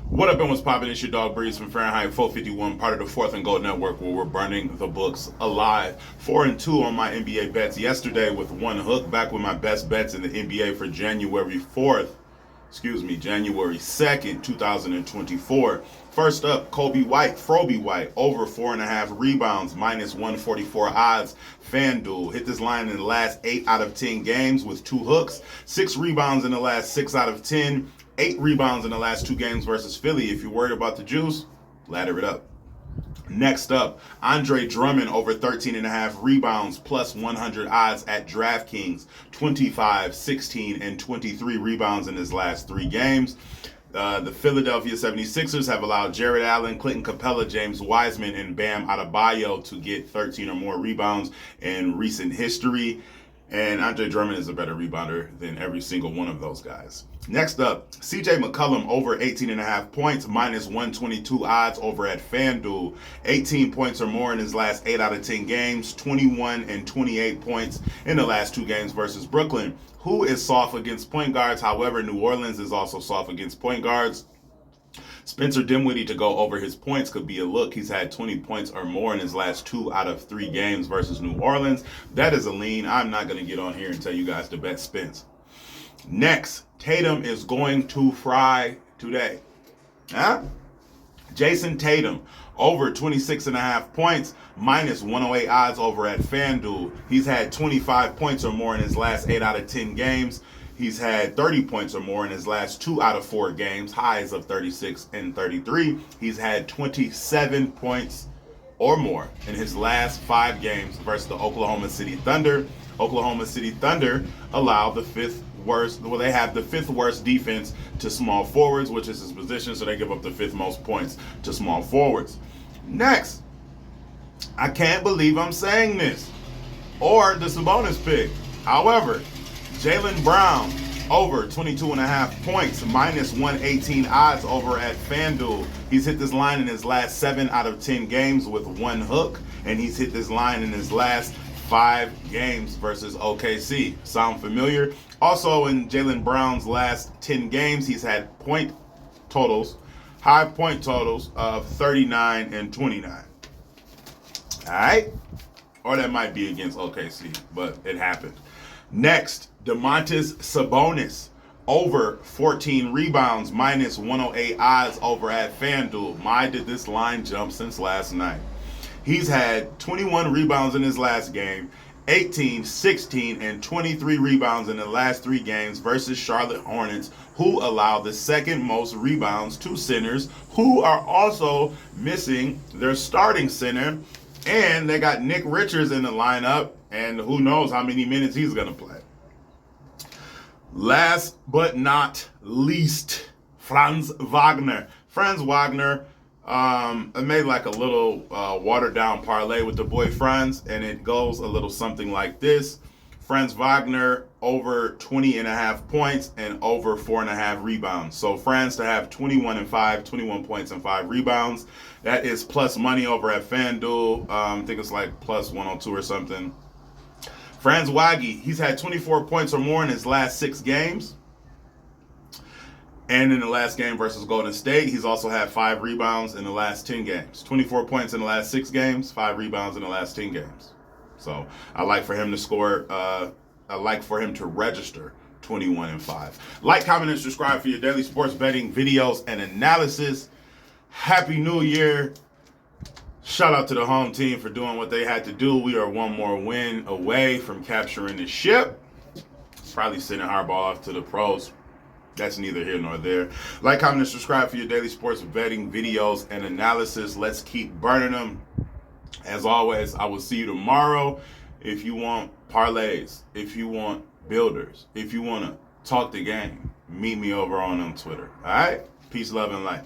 What up and what's poppin'? It's your dog Breeze from Fahrenheit 451, part of the Fourth and Gold Network, where we're burning the books alive. 4-2 on my NBA bets yesterday with one hook. Back with my best bets in the NBA for January 2nd, 2024. First up, Froby White, over 4.5 rebounds, minus 144 odds. FanDuel hit this line in the last 8 out of 10 games with two hooks, 6 rebounds in the last 6 out of 10. 8 rebounds in the last 2 games versus Philly. If you're worried about the juice, ladder it up. Next up, Andre Drummond over 13.5 rebounds plus 100 odds at DraftKings. 25, 16, and 23 rebounds in his last 3 games. The Philadelphia 76ers have allowed Jared Allen, Clinton Capella, James Wiseman, and Bam Adebayo to get 13 or more rebounds in recent history. And Andre Drummond is a better rebounder than every single one of those guys. Next up, CJ McCollum over 18.5 points, minus 122 odds over at FanDuel. 18 points or more in his last 8 out of 10 games, 21 and 28 points in the last 2 games versus Brooklyn, who is soft against point guards. However, New Orleans is also soft against point guards. Spencer Dinwiddie to go over his points could be a look. He's had 20 points or more in his last 2 out of 3 games versus New Orleans. That is a lean. I'm not going to get on here and tell you guys the bet spins. Next, Tatum is going to fry today. Jason Tatum, over 26.5 points, minus 108 odds over at FanDuel. He's had 25 points or more in his last 8 out of 10 games. He's had 30 points or more in his last 2 out of 4 games, highs of 36 and 33. He's had 27 points or more in his last 5 games versus the Oklahoma City Thunder. Oklahoma City Thunder allow the 5th worst, well, they have the 5th worst defense to small forwards, which is his position, so they give up the 5th most points to small forwards. Next, I can't believe I'm saying this, or the Sabonis pick. However, Jaylen Brown, over 22.5 points, minus 118 odds over at FanDuel. He's hit this line in his last 7 out of 10 games with one hook, and he's hit this line in his last 5 games versus OKC. Sound familiar? Also, in Jaylen Brown's last 10 games, he's had high point totals of 39 and 29. All right? Or that might be against OKC, but it happened. Next, Domantas Sabonis, over 14 rebounds, minus 108 odds over at FanDuel. My, did this line jump since last night. He's had 21 rebounds in his last game, 18, 16, and 23 rebounds in the last 3 games versus Charlotte Hornets, who allow the 2nd most rebounds to centers, who are also missing their starting center. And they got Nick Richards in the lineup, and who knows how many minutes he's going to play. Last but not least, Franz Wagner. Franz Wagner made like a little watered-down parlay with the boy Franz, and it goes a little something like this. Franz Wagner over 20.5 points and over 4.5 rebounds. So Franz to have 21 and 5, 21 points and 5 rebounds. That is plus money over at FanDuel. I think it's like plus 102 or something. Franz Waggy, he's had 24 points or more in his last 6 games. And in the last game versus Golden State, he's also had 5 rebounds in the last 10 games. 24 points in the last 6 games, 5 rebounds in the last 10 games. So I like for him to score, I like for him to register 21 and 5. Like, comment, and subscribe for your daily sports betting videos and analysis. Happy New Year. Shout out to the home team for doing what they had to do. We are one more win away from capturing the ship. Probably sending Harbaugh off to the pros. That's neither here nor there. Like, comment, and subscribe for your daily sports betting videos and analysis. Let's keep burning them. As always, I will see you tomorrow. If you want parlays, if you want builders, if you want to talk the game, meet me over on Twitter. All right? Peace, love, and light.